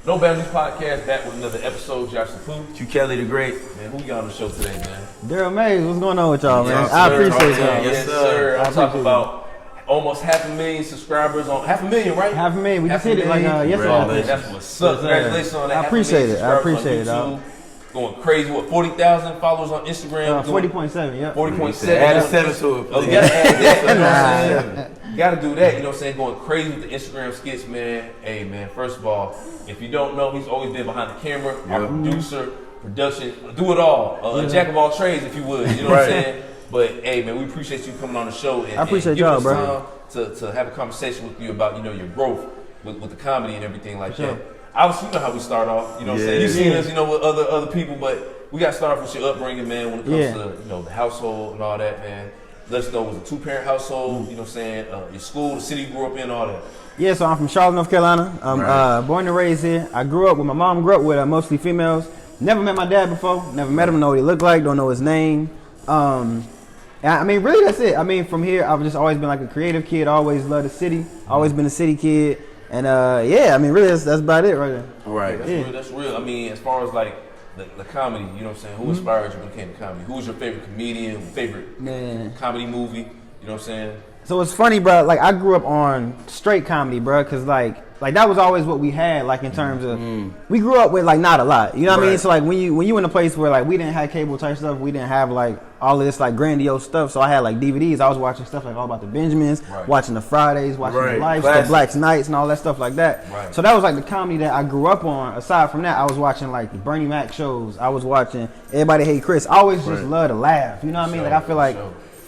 No Boundaries Podcast, back with another episode. Josh Pooh. Q Kelly the Great. Man, who we got on the show today, man? Darryl Mayes, what's going on with y'all, man? Yes, I sir. appreciate y'all. Yes, sir. I'm talking about almost 500,000 subscribers on 500,000, right? 500,000. We just hit it like yesterday. That's what's up. Congratulations on that. I appreciate it. I appreciate it, dog. Going crazy. What, 40,000 followers on Instagram? 40.7, yeah. 40.7. Add a 7 to it, please. Oh, you gotta add that. You know what I'm saying? Gotta do that. You know what I'm saying? Going crazy with the Instagram skits, man. Hey, man. First of all, if you don't know, he's always been behind the camera, our producer, production, do it all. A jack of all trades, if you would. You know what I'm saying? But hey, man, we appreciate you coming on the show and I appreciate y'all, bro. To have a conversation with you about your growth with the comedy and everything like sure. that. Obviously, you know how we start off. You know what I'm saying? You've seen us, with other people, but we got to start off with your upbringing, man. When it comes to the household and all that, man. Let us know, was it a 2-parent household? You know what I'm saying? Your school, the city you grew up in, all that. Yeah, so I'm from Charlotte, North Carolina. I'm born and raised here. I grew up with my mom. Grew up with mostly females. Never met my dad before. Never met him. Know what he looked like. Don't know his name. I mean, really, that's it. I mean, from here, I've just always been like a creative kid. Always loved the city. Always been a city kid. And I mean, really, that's about it right there. Right. That's real. I mean, as far as like the comedy, you know what I'm saying? Who inspired you when it came to comedy? Who was your favorite comedian, favorite comedy movie? You know what I'm saying? So it's funny, bro. Like, I grew up on straight comedy, bro, because like that was always what we had. Like, in terms of we grew up with like not a lot. You know what I mean? So like when you in a place where like we didn't have cable type stuff, we didn't have like all of this like grandiose stuff. So I had like DVDs. I was watching stuff like All About the Benjamins, watching the Fridays, watching the Life, the Black Nights, and all that stuff like that. Right. So that was like the comedy that I grew up on. Aside from that, I was watching like the Bernie Mac shows. I was watching Everybody Hate Chris. I always just love to laugh. You know what I mean? Like, I feel like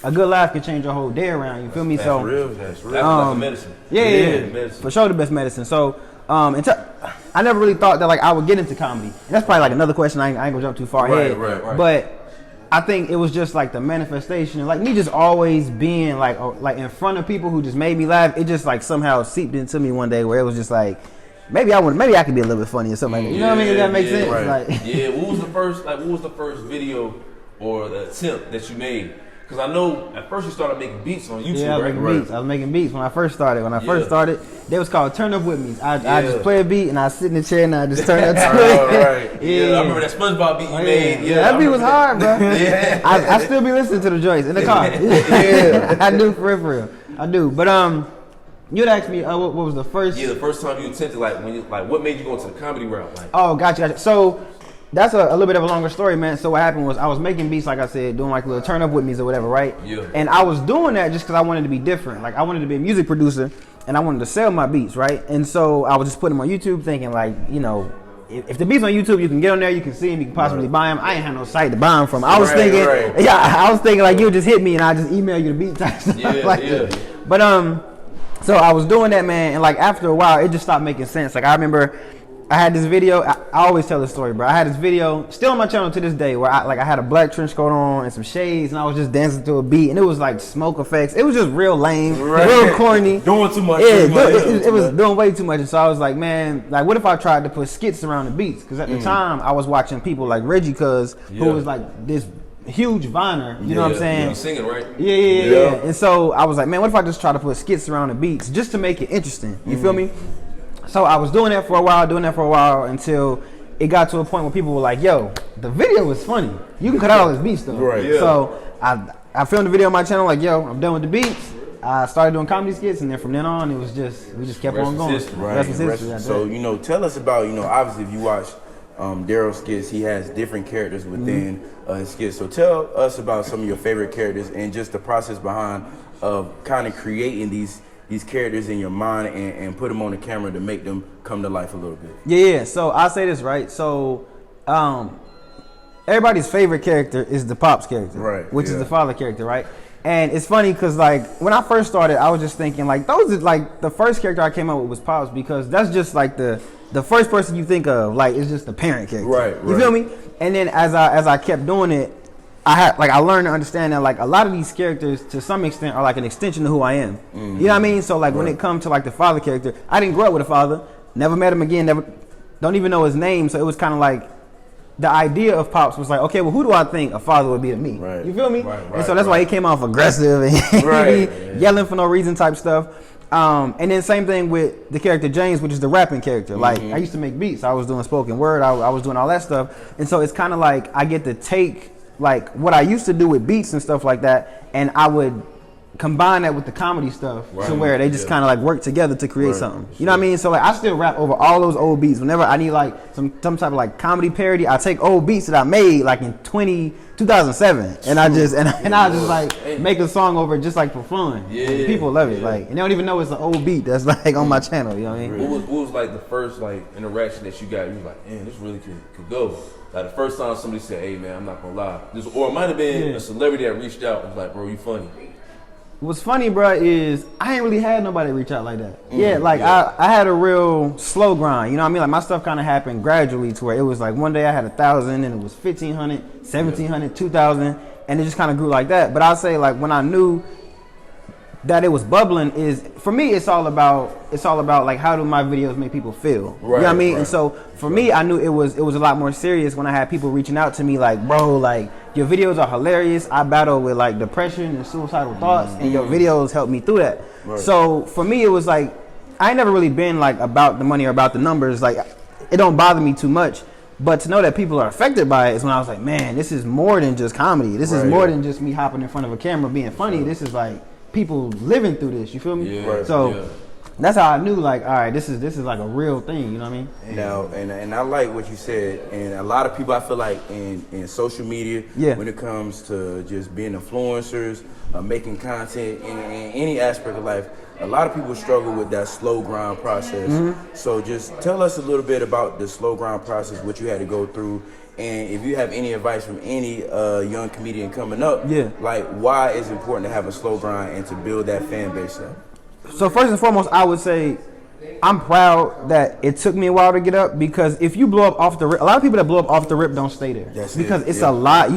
a good laugh can change your whole day around. You feel me? That's real. That's like medicine. Yeah. For sure, the best medicine. So, I never really thought that like I would get into comedy. And that's probably like another question. I ain't gonna jump too far ahead. Right. But I think it was just like the manifestation, and like me just always being like in front of people who just made me laugh. It just like somehow seeped into me one day where it was just like, maybe I could be a little bit funny or something like that. You know what I mean? If that makes sense. Right. Like, What was the first video or the attempt that you made? Because I know at first you started making beats on YouTube, I was making beats when I first started. They was called Turn Up With Me. I just play a beat and I sit in the chair and I just turn up to it. I remember that SpongeBob beat you made. Yeah, that beat was hard, bro. I still be listening to the joints in the car. I do, for real. I do. But you'd ask me what was the first? Yeah, the first time you attempted, what made you go into the comedy route? Like, oh, gotcha. So that's a little bit of a longer story, man. So what happened was I was making beats, like I said, doing like little turn up with me's or whatever, right? Yeah. And I was doing that just because I wanted to be different. Like, I wanted to be a music producer and I wanted to sell my beats, right? And so I was just putting them on YouTube thinking like, if the beats on YouTube, you can get on there, you can see them, you can possibly buy them. I ain't have no site to buy them from. I was thinking like you'll just hit me and I just email you the beat type stuff that. But so I was doing that, man, and like after a while, it just stopped making sense. Like, I remember I had this video. I always tell this story, bro. I had this video still on my channel to this day where I had a black trench coat on and some shades, and I was just dancing to a beat, and it was like smoke effects. It was just real lame, real corny. Doing too much. Yeah, it was doing way too much. And so I was like, man, like, what if I tried to put skits around the beats? Because at the time, I was watching people like Reggie Cuz, who was like this huge viner, you know what I'm saying? You singing, right? Yeah. And so I was like, man, what if I just try to put skits around the beats just to make it interesting? You feel me? So I was doing that for a while until it got to a point where people were like, yo, the video was funny. You can cut out all this beats though. Right. Yeah. So I filmed the video on my channel like, yo, I'm done with the beats. I started doing comedy skits, and then from then on, we just kept on going. So, tell us about, obviously if you watch Darryl skits, he has different characters within his skits. So tell us about some of your favorite characters and just the process behind of kind of creating these characters in your mind and put them on the camera to make them come to life a little bit. Yeah. So I'll say this, right? So everybody's favorite character is the Pops character, right? Which is the father character, right? And it's funny because like when I first started, I was just thinking like those are like the first character I came up with was Pops, because that's just like the first person you think of, like, it's just the parent character. Right. You feel me? And then as I kept doing it, I learned to understand that like a lot of these characters to some extent are like an extension of who I am. You know what I mean? So like when it comes to like the father character, I didn't grow up with a father, never met him again, don't even know his name. So it was kind of like the idea of Pops was like, okay, well, who do I think a father would be to me? Right. You feel me? Right, and so that's why he came off aggressive and yelling for no reason type stuff. And then same thing with the character James, which is the rapping character. Like I used to make beats. I was doing spoken word. I was doing all that stuff. And so it's kind of like I get to take like what I used to do with beats and stuff like that, and I would combine that with the comedy stuff to where they just kind of like work together to create something. You know what I mean? So like I still rap over all those old beats. Whenever I need like some type of like comedy parody, I take old beats that I made like in 2007 and I just like make a song over it just like for fun. Yeah. People love it. Like, and they don't even know it's an old beat that's like on my channel, you know what I mean? What was like the first like interaction that you got? You was like, man, this really could go. Like the first time somebody said, hey man, I'm not gonna lie. Or it might have been a celebrity that reached out and was like, bro, you funny. What's funny, bro, is I ain't really had nobody reach out like that. I had a real slow grind. You know what I mean? Like my stuff kind of happened gradually to where it was like one day I had 1,000 and it was 1,500, 1,700, 2,000, and it just kind of grew like that. But I'll say like when I knew that it was bubbling is, for me, it's all about like how do my videos make people feel. You know what I mean? And so for me, I knew it was a lot more serious when I had people reaching out to me like, bro, like your videos are hilarious. I battle with like depression and suicidal thoughts, and your videos helped me through that. So for me, it was like I ain't never really been like about the money or about the numbers. Like it don't bother me too much. But to know that people are affected by it is when I was like, man, this is more than just comedy. This is more than just me hopping in front of a camera being funny. This is like people living through this. You feel me? That's how I knew, like, all right, this is like a real thing. You know what I mean? Now, and I like what you said. And a lot of people, I feel like in social media, when it comes to just being influencers, making content in any aspect of life, a lot of people struggle with that slow grind process. So just tell us a little bit about the slow grind process, what you had to go through. And if you have any advice from any young comedian coming up, like why it's important to have a slow grind and to build that fan base up. So first and foremost, I would say I'm proud that it took me a while to get up, because if you blow up off the rip, a lot of people that blow up off the rip don't stay there. It's a lot.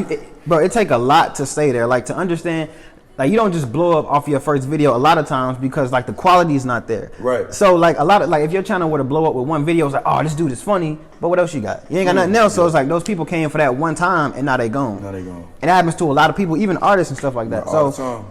Bro, it take a lot to stay there. Like to understand, like you don't just blow up off your first video a lot of times because like the quality is not there. So like a lot of, like if your channel were to blow up with one video, it's like, oh, this dude is funny, but what else you got? You ain't got nothing else. So it's like those people came for that one time and now they gone. And it happens to a lot of people, even artists and stuff like that. So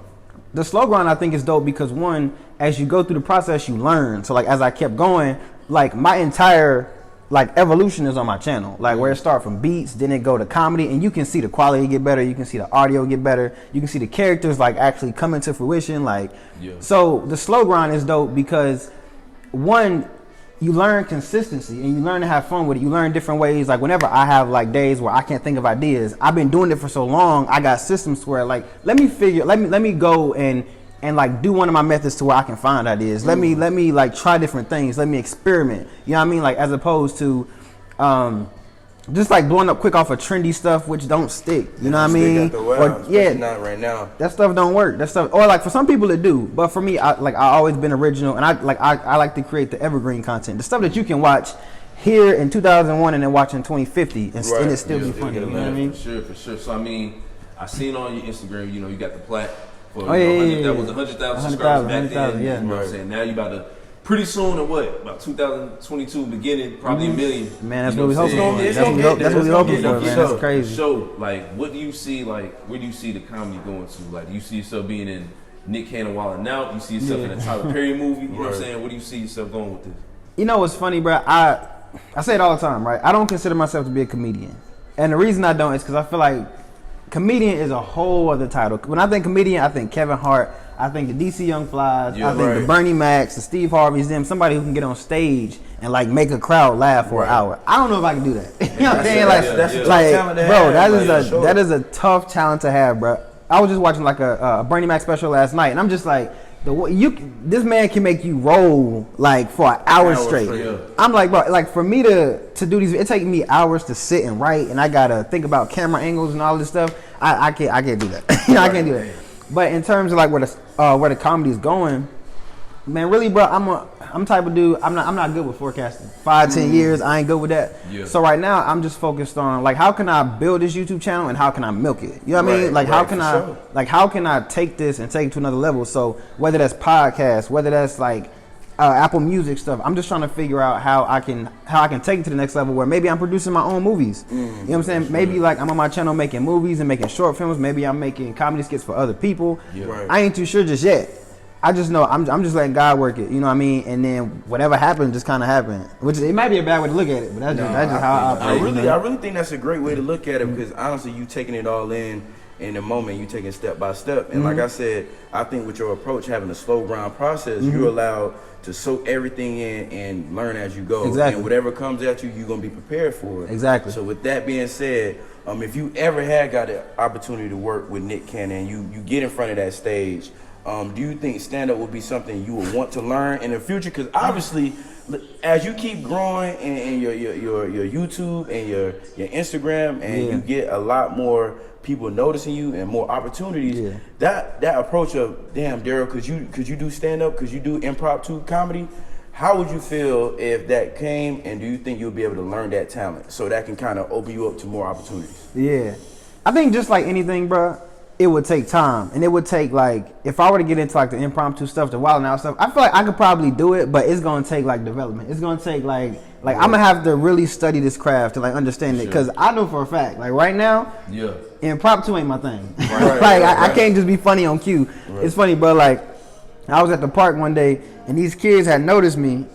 the slow grind I think is dope because one, as you go through the process, you learn. So like as I kept going, like my entire like evolution is on my channel. Like where it started from beats, then it go to comedy, and you can see the quality get better, you can see the audio get better, you can see the characters like actually coming to fruition. Like so the slow grind is dope because one, you learn consistency and you learn to have fun with it. You learn different ways. Like whenever I have like days where I can't think of ideas, I've been doing it for so long, I got systems where like let me go and like do one of my methods to where I can find ideas. Let me like try different things. Let me experiment. You know what I mean? Like as opposed to just like blowing up quick off of trendy stuff which don't stick. You know what I mean? Not right now. That stuff don't work. That stuff, or like for some people it do, but for me, I always been original, and I like to create the evergreen content, the stuff that you can watch here in 2001 and then watch in 2050 and it still be funny. You know what I mean? For sure. So I mean, I seen on your Instagram, you know, you got the plaque. That was 100,000 subscribers back then. You know what I'm saying? Now you about to, pretty soon or what? About 2022 beginning, probably a million. Man, that's what we hoping for. That's what we hoping for, man. That's crazy. So, like, what do you see, like, where do you see the comedy going to? Like, do you see yourself being in Nick Cannon Wild 'N Out? You see yourself in a Tyler Perry movie? You know what I'm saying? Where do you see yourself going with this? You know what's funny, bro? I say it all the time, right? I don't consider myself to be a comedian. And the reason I don't is because I feel like comedian is a whole other title. When I think comedian, I think Kevin Hart, I think the DC Young Flies, I think the Bernie Macs, the Steve Harveys, them, somebody who can get on stage and like make a crowd laugh for an hour. I don't know if I can do that. You know what I'm saying? That is a tough talent to have, bro. I was just watching like a Bernie Mac special last night, and I'm just like, this man can make you roll like for an hour straight. I'm like, bro, like for me to do these, it takes me hours to sit and write, and I gotta think about camera angles and all this stuff. I can't do that. I can't do that. But in terms of like where the comedy is going, man, really, bro, I'm type of dude. I'm not good with forecasting. 5-10 years, I ain't good with that. So right now, I'm just focused on like how can I build this YouTube channel and how can I milk it. You know what I mean? Like how can I take this and take it to another level? So whether that's podcasts, whether that's like Apple Music stuff, I'm just trying to figure out how I can take it to the next level where maybe I'm producing my own movies. You know what I'm saying? Maybe like I'm on my channel making movies and making short films. Maybe I'm making comedy skits for other people. I ain't too sure just yet. I just know I'm just letting God work it. You know what I mean? And then whatever happened just kind of happened. Which it might be a bad way to look at it, but that's just how I operate. I really think that's a great way to look at it because honestly, you taking it all in the moment, you taking step by step. And like I said, I think with your approach, having a slow grind process, you're allowed to soak everything in and learn as you go. Exactly. And whatever comes at you, you're gonna be prepared for it. Exactly. So with that being said, if you ever had got the opportunity to work with Nick Cannon, you get in front of that stage, do you think stand-up would be something you would want to learn in the future? Because obviously, as you keep growing in your YouTube and your Instagram, and you get a lot more people noticing you and more opportunities, that approach of, damn, Darryl, could you do stand-up? Could you do impromptu comedy? How would you feel if that came, and do you think you'll be able to learn that talent so that can kind of open you up to more opportunities? Yeah. I think just like anything, bro, it would take time, and it would take, like, if I were to get into like the impromptu stuff, the wild and out stuff, I feel like I could probably do it, but it's gonna take like development. It's gonna take like I'm gonna have to really study this craft to like understand it, because I know for a fact, like right now, impromptu ain't my thing. I can't just be funny on cue. It's funny, bro. Like I was at the park one day, and these kids had noticed me.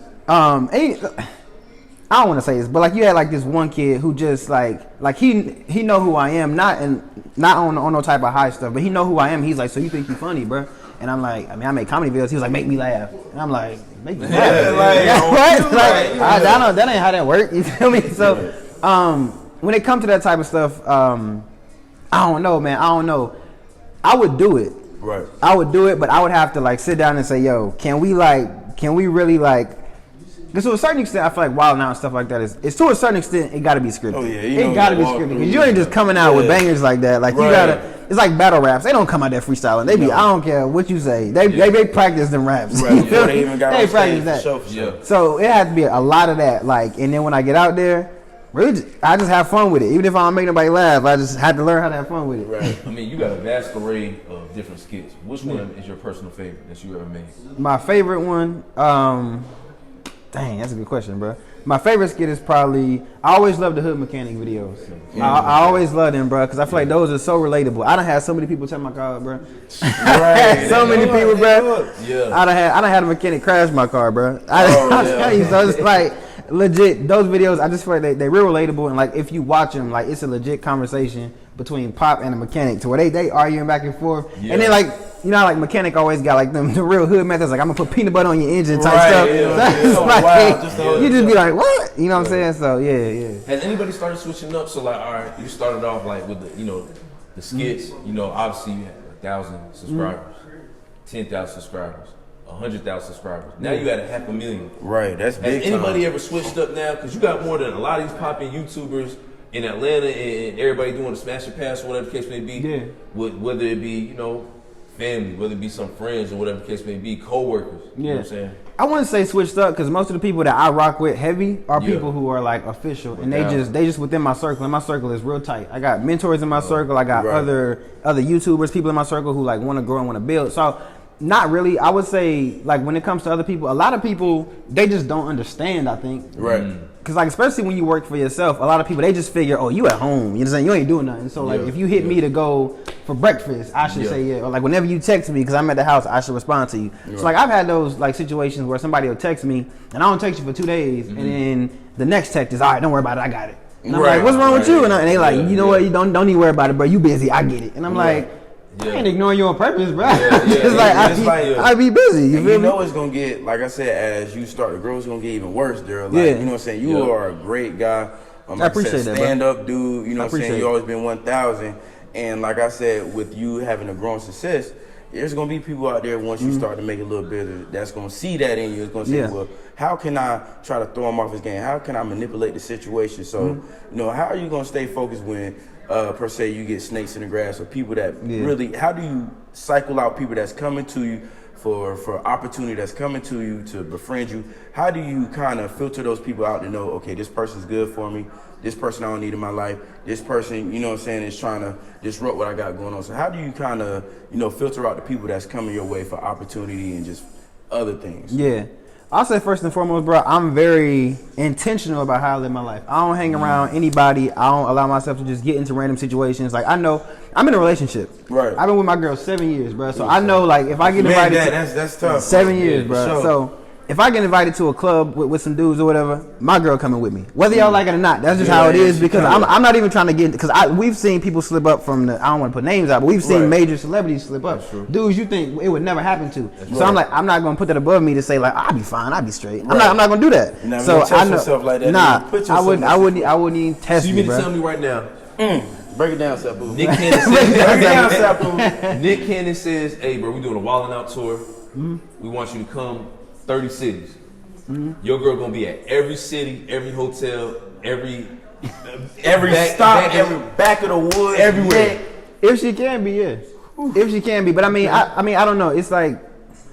I don't want to say this, but like you had like this one kid who just like he know who I am, not on no type of high stuff, but he know who I am. He's like, so you think you funny, bro? And I'm like, I mean, I make comedy videos. He was like, make me laugh, and I'm like, make me laugh. That ain't how that work. You feel me? So when it comes to that type of stuff, I don't know, man. I don't know. I would do it. Right. I would do it, but I would have to like sit down and say, yo, can we really like. Because to a certain extent, I feel like Wild 'N Out and stuff like that it's to a certain extent, it got to be scripted. Oh, yeah. It got to be scripted. Because you ain't just coming out with bangers like that. Like, you got to, it's like battle raps. They don't come out there freestyling. They be, I don't care what you say. They practice them raps. Right. They even got they practice that. So it had to be a lot of that. Like, and then when I get out there, really, I just have fun with it. Even if I don't make nobody laugh, I just had to learn how to have fun with it. Right. I mean, you got a vast array of different skits. Which one is your personal favorite that you ever made? My favorite one, dang, that's a good question, bro. My favorite skit is probably, I always love the Hood Mechanic videos. I always love them, bro, because I feel like those are so relatable. I done had so many people tell my car, bro. So many people, bro. I done had a mechanic crash my car, bro. I'll tell you, so it's like, legit, those videos, I just feel like they're real relatable, and like if you watch them, like it's a legit conversation between Pop and a mechanic to where they arguing back and forth. And then like, you know, like mechanic always got like the real hood methods, like I'm gonna put peanut butter on your engine type stuff. You just be like, what? You know what I'm saying? So yeah. Has anybody started switching up? So like, all right, you started off like with the skits. You know, obviously you had 1,000 subscribers, 10,000 subscribers, 100,000 subscribers. Now you at 500,000. Right, that's big. Has anybody ever switched up now? Because you got more than a lot of these popping YouTubers in Atlanta, and everybody doing the smash and pass or whatever the case may be. Yeah. Whether it be, family, whether it be some friends or whatever the case may be, co-workers. You know what I'm saying? I wouldn't say switched up, because most of the people that I rock with heavy are people who are like official, and they just within my circle, and my circle is real tight. I got mentors in my circle. I got other YouTubers, people in my circle who like want to grow and want to build. So not really. I would say like when it comes to other people, a lot of people, they just don't understand, I think. Right. Because like especially when you work for yourself, a lot of people, they just figure, oh, you at home, you know what I'm saying? You ain't doing nothing. So like if you hit me to go for breakfast, I should say or like whenever you text me because I'm at the house, I should respond to you. So like I've had those like situations where somebody will text me and I don't text you for 2 days, and then the next text is, all right, don't worry about it, I got it. And I'm like, what's wrong with you? And they like, you know what, you don't even worry about it, bro, you busy, I get it. And I'm like, I ain't ignoring you on purpose, bro. It's like I be busy. You feel me? It's gonna get, like I said, as you start to grow, it's gonna get even worse, Darryl. Like, you know what I'm saying? You are a great guy. I appreciate that, stand up dude. You know what I'm saying? You always been 1,000. And like I said, with you having a growing success, there's gonna be people out there once you start to make it a little bit that's gonna see that in you. It's gonna say, well, how can I try to throw him off his game? How can I manipulate the situation? So, how are you gonna stay focused when per se you get snakes in the grass, or people that really, how do you cycle out people that's coming to you for opportunity, that's coming to you to befriend you? How do you kind of filter those people out to know, okay, this person's good for me, this person I don't need in my life, this person, you know what I'm saying, is trying to disrupt what I got going on? So how do you kind of, filter out the people that's coming your way for opportunity and just other things? Yeah. I'll say first and foremost, bro, I'm very intentional about how I live my life. I don't hang around anybody. I don't allow myself to just get into random situations. Like, I know I'm in a relationship. Right. I've been with my girl 7 years, bro. So I know, like, if I get invited, that's tough. 7 years, bro. Sure. So if I get invited to a club with some dudes or whatever, my girl coming with me, whether y'all like it or not. That's just how it is. Because I'm not even trying to get, because we've seen people slip up from the, I don't want to put names out, but we've seen major celebrities slip up. Dudes you think it would never happen to. So I'm like, I'm not gonna put that above me to say like, I'll be fine, I'll be straight. I'm not gonna do that. Now, so I know, like that, nah, I wouldn't even test So you me, mean to bro. tell me right now? Break it down, Sapu. Nick Cannon says, "Hey, bro, we doing a Wildin' Out tour. We want you to come 30 cities. Your girl gonna be at every city, every hotel, every stop, every back of the woods, everywhere. If she can be, yeah. If she can be, but I mean, I don't know. It's like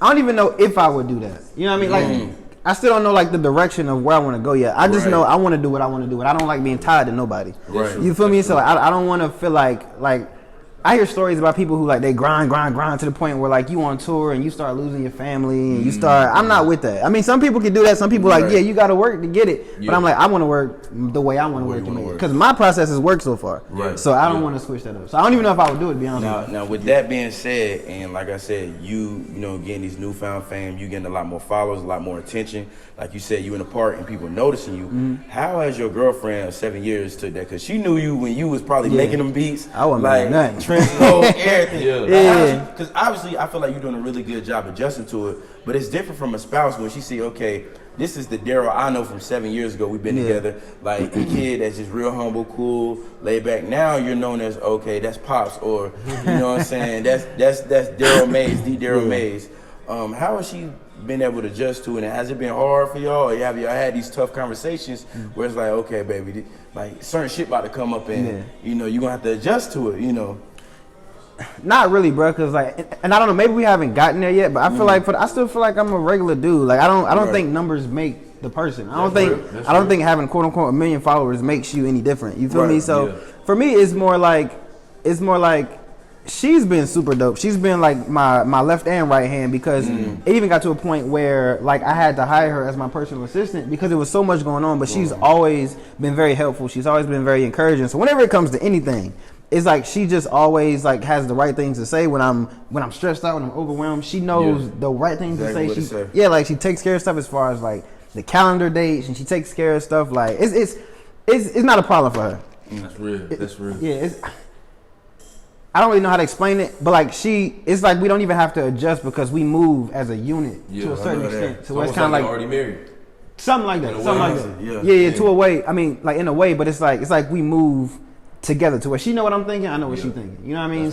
I don't even know if I would do that. You know what I mean? Like I still don't know like the direction of where I want to go yet. I just know I want to do what I want to do, and I don't like being tied to nobody. Right. You feel me? So I don't want to feel like I hear stories about people who like they grind to the point where like you on tour and you start losing your family and you start. I'm not with that. I mean, some people can do that. Some people like you got to work to get it. But I'm like I want to work the way I want to work to make it because my process has worked so far. Right. So I don't want to switch that up. So I don't even know if I would do it. To be honest. With you. Now, with that being said, and like I said, you know, getting these newfound fame, you getting a lot more followers, a lot more attention. Like you said, you in a park and people noticing you. How has your girlfriend of 7 years took that? Because she knew you when you was probably making them beats. I wasn't like nothing. everything. Yeah. Because obviously, I feel like you're doing a really good job adjusting to it. But it's different from a spouse when she see, okay, this is the Darryl I know from 7 years ago. We've been together. Like a kid that's just real humble, cool, laid back. Now you're known as okay, that's Pops, or you know what I'm saying? That's Darryl Mayes, the Darryl Mayes. How has she been able to adjust to it? And has it been hard for y'all? Or have y'all had these tough conversations where it's like, okay, baby, like certain shit about to come up and you know you're gonna have to adjust to it, you know? Not really, bro. Cause like, and I don't know, maybe we haven't gotten there yet, but I feel like I still feel like I'm a regular dude. Like I don't think numbers make the person. I don't think having quote unquote 1 million followers makes you any different. You feel me? So for me, it's more like she's been super dope. She's been like my left and right hand because it even got to a point where like I had to hire her as my personal assistant because there was so much going on. But she's always been very helpful. She's always been very encouraging. So whenever it comes to anything, it's like she just always like has the right things to say when I'm stressed out, when I'm overwhelmed. She knows the right things to say. Yeah, like she takes care of stuff as far as like the calendar dates, and she takes care of stuff like it's not a problem for her. That's real. That's real. Yeah, I don't really know how to explain it, but like it's like we don't even have to adjust because we move as a unit to a certain extent. So it's kind of like already married. Something like that. Yeah, to a way. I mean, like in a way, but it's like we move together to where she know what I'm thinking, I know what she's thinking. You know what I mean?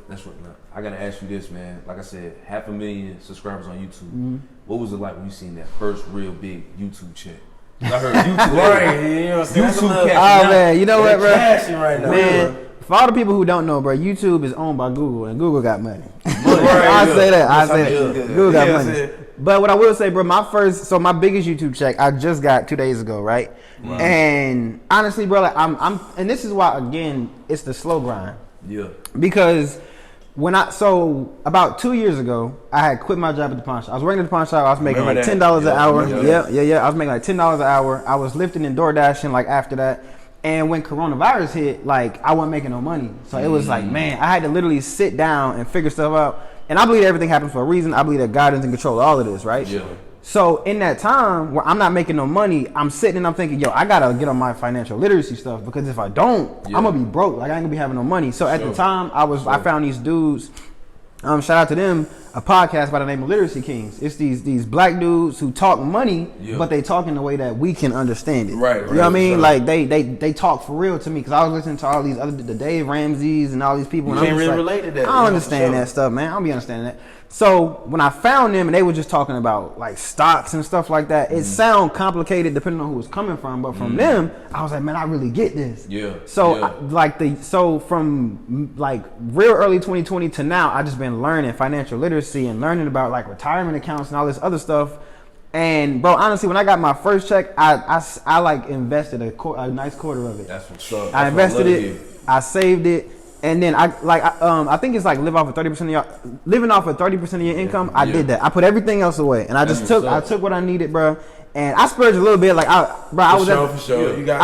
That's what. I gotta ask you this, man. Like I said, 500,000 subscribers on YouTube. What was it like when you seen that first real big YouTube check? I heard YouTube. Right, you know what I'm saying? YouTube Oh man, you know what, bro? Right now, man. For all the people who don't know, bro, YouTube is owned by Google, and Google got money. Right, I say that. Google got money. Yeah. But what I will say, bro, my biggest YouTube check I just got 2 days ago, right? And honestly, bro, like I'm, and this is why again, it's the slow grind. Yeah. Because about 2 years ago, I had quit my job at the pawn shop. I was working at the pawn shop. I was making like $10 an hour. Yeah. I was making like $10 an hour. I was lifting and door dashing like after that. And when coronavirus hit, like I wasn't making no money. So it was like, man, I had to literally sit down and figure stuff out. And I believe everything happens for a reason. I believe that God is in control of all of this, right? Yeah. So in that time where I'm not making no money, I'm sitting and I'm thinking, yo, I gotta get on my financial literacy stuff because if I don't, I'm gonna be broke. Like I ain't gonna be having no money. So at the time, I found these dudes. Shout out to them, a podcast by the name of Literacy Kings. It's these black dudes who talk money, but they talk in a way that we can understand it. Right. You know what I mean? Like they talk for real to me because I was listening to all these the Dave Ramseys and all these people. You and can't really like, relate to that. I don't understand that stuff, man. I don't be understanding that. So when I found them and they were just talking about like stocks and stuff like that, it sound complicated depending on who it's coming from. But from them, I was like, man, I really get this. Yeah. So from like real early 2020 to now, I just been learning financial literacy and learning about like retirement accounts and all this other stuff. And bro, honestly, when I got my first check, I like invested a nice quarter of it. That's what's up. I invested it. I saved it. And then I think it's like living off of 30% of your income. I did that. I put everything else away, and I took what I needed, bro. And I splurged a little bit. Like I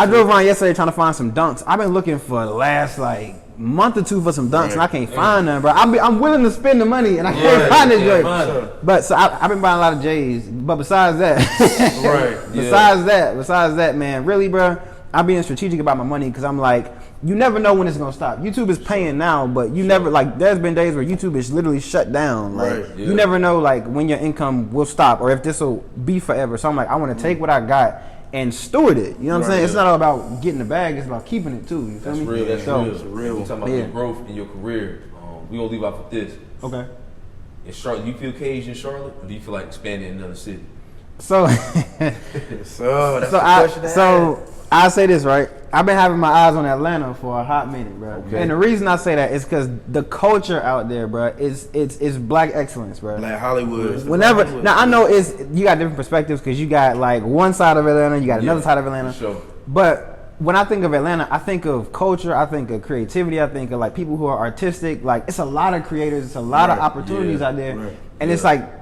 drove around yesterday trying to find some dunks. I've been looking for the last like month or two for some dunks, and I can't find them, bro. I'm willing to spend the money, and I can't find this joint. But so I've been buying a lot of J's. But besides that, besides that, man, really, bro, I'm being strategic about my money because I'm like, you never know when it's gonna stop. YouTube is paying now, but you never like. There's been days where YouTube is literally shut down. Like you never know like when your income will stop or if this will be forever. So I'm like, I want to take what I got and steward it. You know what I'm saying? It's not all about getting the bag. It's about keeping it too. You feel me? Real. That's real. You talking about your growth in your career. We gonna leave off with this. Okay. In Charlotte, do you feel caged in Charlotte, or do you feel like expanding in another city? So, I'll say this, right? I've been having my eyes on Atlanta for a hot minute, bro. Okay. And the reason I say that is because the culture out there, bro, is black excellence, bro. Black Hollywood. Now I know you got different perspectives because you got like one side of Atlanta, you got another side of Atlanta. Sure. But when I think of Atlanta, I think of culture, I think of creativity, I think of like people who are artistic. Like it's a lot of creators, it's a lot of opportunities out there, and it's like.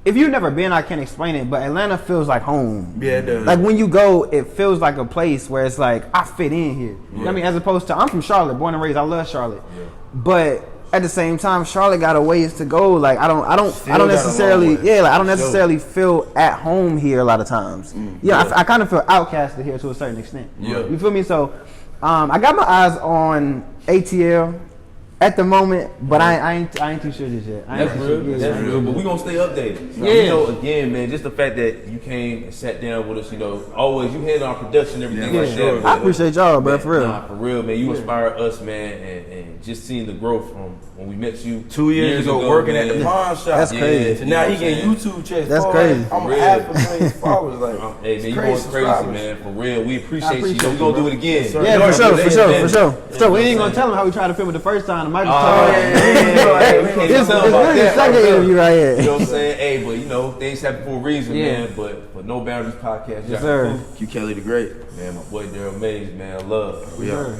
If you've never been, I can't explain it, but Atlanta feels like home. Yeah, it does. Like when you go, it feels like a place where it's like, I fit in here. You know what I mean? As opposed to, I'm from Charlotte, born and raised, I love Charlotte. Yeah. But at the same time, Charlotte got a ways to go. Like I don't necessarily feel at home here a lot of times. I kind of feel outcasted here to a certain extent. Yeah. You feel me? So I got my eyes on ATL. At the moment, but I ain't too sure just yet. That's real. But we gonna stay updated. You know, again, man, just the fact that you came and sat down with us, you know, always you had our production, everything like that. I appreciate y'all, bro, for real. Nah, for real, man. You inspire us, man, and just seeing the growth from when we met you 2 years ago working at the pawn shop. That's crazy. So now he getting YouTube checks. That's crazy. I'm 500,000 followers. Like, hey, man, you going crazy, man. For real, we appreciate you. We gonna do it again. Yeah, for sure. We ain't gonna tell him how we tried to film it the first time. The microphone. It's really the second interview right here. You know what I'm saying? Hey, but you know, things happen for a reason, man. But No Boundaries podcast. Yes, sir. Q Kelly the Great. Man, my boy Darryl Mayes, man. Love. Sure.